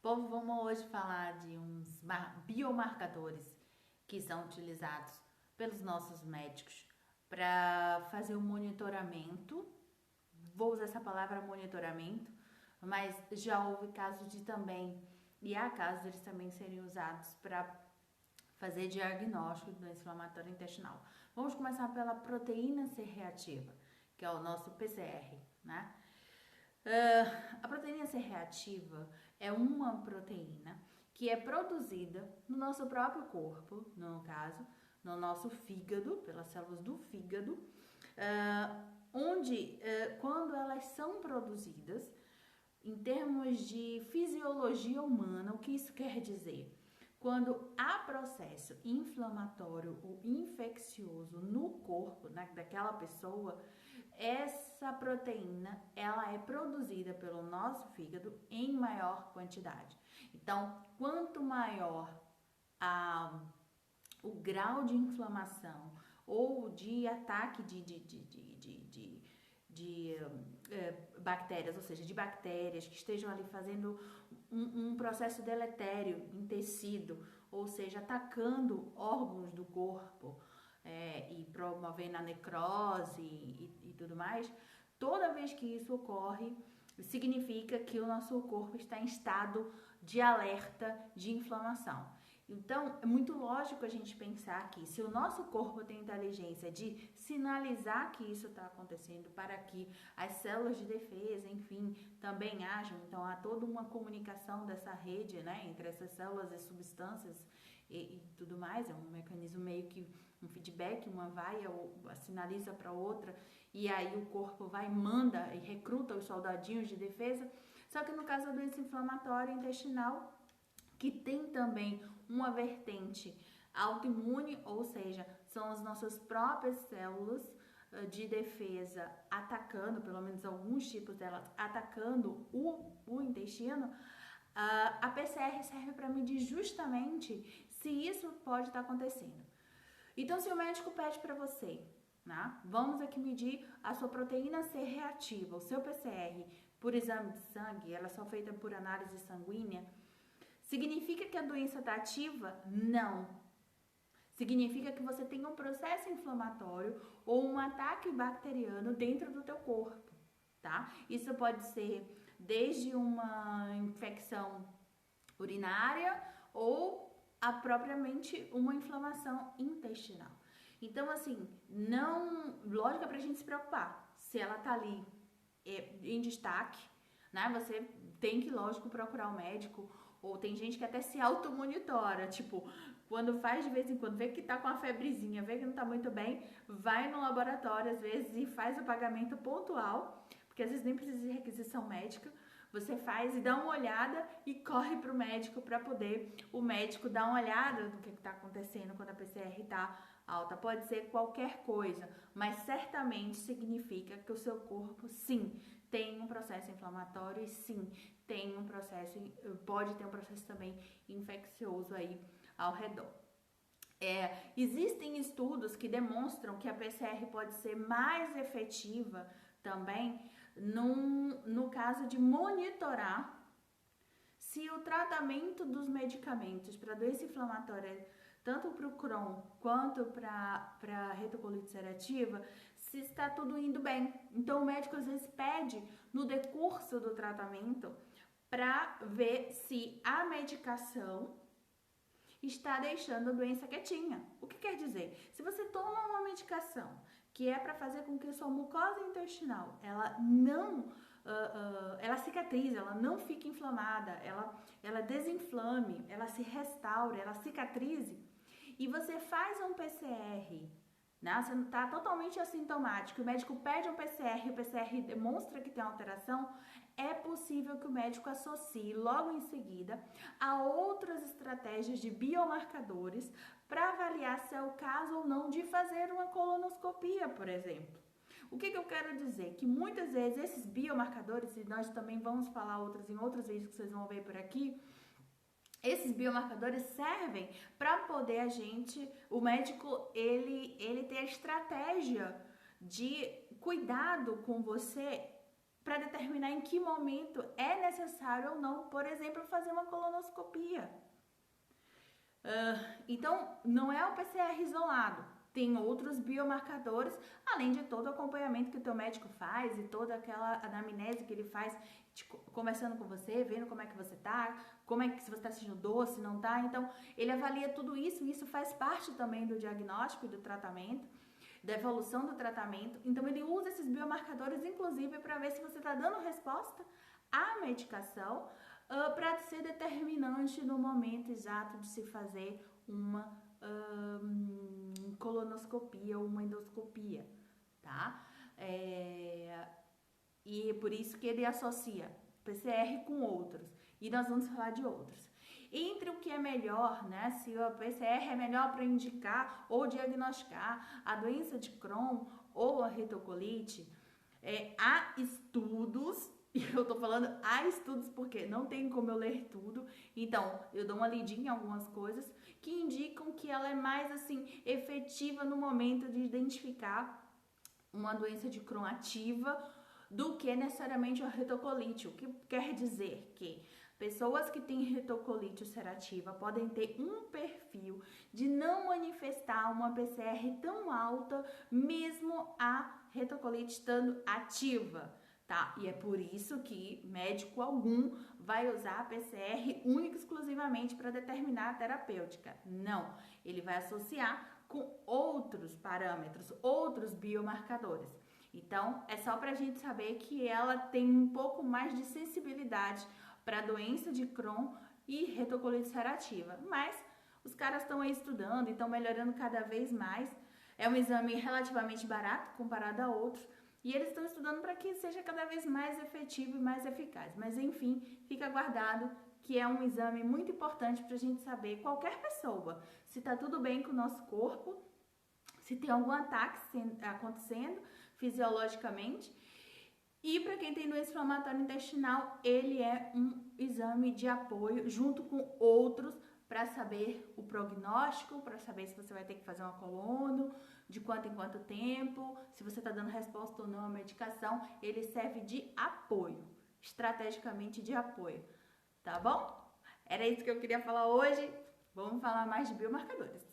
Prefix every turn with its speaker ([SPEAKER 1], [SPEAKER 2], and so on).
[SPEAKER 1] Povo, vamos hoje falar de uns biomarcadores que são utilizados pelos nossos médicos para fazer o monitoramento. Vou usar essa palavra monitoramento, mas já houve casos de também, e há casos deles também serem usados para fazer diagnóstico de doença inflamatória intestinal. Vamos começar pela proteína C reativa, que é o nosso PCR, né? A proteína C reativa é uma proteína que é produzida no nosso próprio corpo, no caso, no nosso fígado, pelas células do fígado, onde, quando elas são produzidas, em termos de fisiologia humana, o que isso quer dizer? Quando há processo inflamatório ou infeccioso no corpo daquela pessoa, essa proteína ela é produzida pelo nosso fígado em maior quantidade. Então, quanto maior o grau de inflamação ou de ataque de bactérias, ou seja, de bactérias que estejam ali fazendo um processo deletério em tecido, ou seja, atacando órgãos do corpo e promovendo a necrose e tudo mais, toda vez que isso ocorre, significa que o nosso corpo está em estado de alerta de inflamação. Então, é muito lógico a gente pensar que se o nosso corpo tem inteligência de sinalizar que isso está acontecendo para que as células de defesa, enfim, também ajam, então há toda uma comunicação dessa rede, né, entre essas células e substâncias e tudo mais, é um mecanismo meio que um feedback, uma vai, sinaliza para outra, e aí o corpo vai, manda e recruta os soldadinhos de defesa. Só que no caso da doença inflamatória intestinal, que tem também uma vertente autoimune, ou seja, são as nossas próprias células de defesa atacando, pelo menos alguns tipos delas, atacando o intestino, a PCR serve para medir justamente se isso pode estar acontecendo. Então, se o médico pede para você, né, vamos aqui medir a sua proteína C reativa, o seu PCR, por exame de sangue, ela é só feita por análise sanguínea, significa que a doença está ativa? Não. Significa que você tem um processo inflamatório ou um ataque bacteriano dentro do teu corpo, tá? Isso pode ser desde uma infecção urinária ou propriamente uma inflamação intestinal. Então, assim, não, lógica pra gente se preocupar. Se ela tá ali em destaque, né? Você tem que, lógico, procurar o médico. Ou tem gente que até se automonitora, tipo, quando faz de vez em quando, vê que tá com uma febrezinha, vê que não tá muito bem, vai no laboratório às vezes e faz o pagamento pontual, porque às vezes nem precisa de requisição médica. Você faz e dá uma olhada e corre pro médico para poder o médico dar uma olhada no que está acontecendo quando a PCR está alta. Pode ser qualquer coisa, mas certamente significa que o seu corpo, sim, tem um processo inflamatório e sim, tem um processo, pode ter um processo também infeccioso aí ao redor. Existem estudos que demonstram que a PCR pode ser mais efetiva também no caso de monitorar se o tratamento dos medicamentos para doença inflamatória, tanto para o Crohn quanto para a retocolite ulcerativa, se está tudo indo bem. Então o médico às vezes pede no decurso do tratamento para ver se a medicação está deixando a doença quietinha. O que quer dizer? Se você toma uma medicação que é para fazer com que a sua mucosa intestinal ela não ela cicatrize, ela não fique inflamada, ela desinflame, ela se restaure, ela cicatrize, e você faz um PCR, né? Você não está totalmente assintomático, o médico pede um PCR, o PCR demonstra que tem alteração, é possível que o médico associe logo em seguida a outras estratégias de biomarcadores para avaliar se é o caso ou não de fazer uma colonoscopia, por exemplo. O que eu quero dizer? Que muitas vezes esses biomarcadores, e nós também vamos falar outros em outros vídeos que vocês vão ver por aqui, esses biomarcadores servem para poder o médico, ele ter a estratégia de cuidado com você para determinar em que momento é necessário ou não, por exemplo, fazer uma colonoscopia. Então, não é o PCR isolado, tem outros biomarcadores, além de todo o acompanhamento que o teu médico faz e toda aquela anamnese que ele faz, conversando com você, vendo como é que você tá, como é que se você está sentindo dor, se não tá. Então, ele avalia tudo isso, e isso faz parte também do diagnóstico e do tratamento, da evolução do tratamento. Então, ele usa esses biomarcadores, inclusive, para ver se você está dando resposta à medicação, para ser determinante no momento exato de se fazer uma colonoscopia ou uma endoscopia, tá? E é por isso que ele associa PCR com outros, e nós vamos falar de outros. Entre o que é melhor, né? Se o PCR é melhor para indicar ou diagnosticar a doença de Crohn ou a retocolite, há estudos. E eu tô falando há estudos porque não tem como eu ler tudo, então eu dou uma lidinha em algumas coisas que indicam que ela é mais assim efetiva no momento de identificar uma doença de Crohn ativa do que necessariamente a retocolite. O que quer dizer que pessoas que têm retocolite ulcerativa podem ter um perfil de não manifestar uma PCR tão alta, mesmo a retocolite estando ativa. Tá? E é por isso que médico algum vai usar a PCR única e exclusivamente para determinar a terapêutica. Não, ele vai associar com outros parâmetros, outros biomarcadores. Então, é só para a gente saber que ela tem um pouco mais de sensibilidade para a doença de Crohn e retocolite ulcerativa. Mas os caras estão aí estudando e estão melhorando cada vez mais. É um exame relativamente barato comparado a outros. E eles estão estudando para que seja cada vez mais efetivo e mais eficaz. Mas, enfim, fica guardado que é um exame muito importante para a gente saber, qualquer pessoa, se está tudo bem com o nosso corpo, se tem algum ataque acontecendo fisiologicamente. E para quem tem doença inflamatória intestinal, ele é um exame de apoio junto com outros para saber o prognóstico, para saber se você vai ter que fazer uma colono, de quanto em quanto tempo, se você está dando resposta ou não à medicação. Ele serve de apoio, estrategicamente de apoio, tá bom? Era isso que eu queria falar hoje. Vamos falar mais de biomarcadores.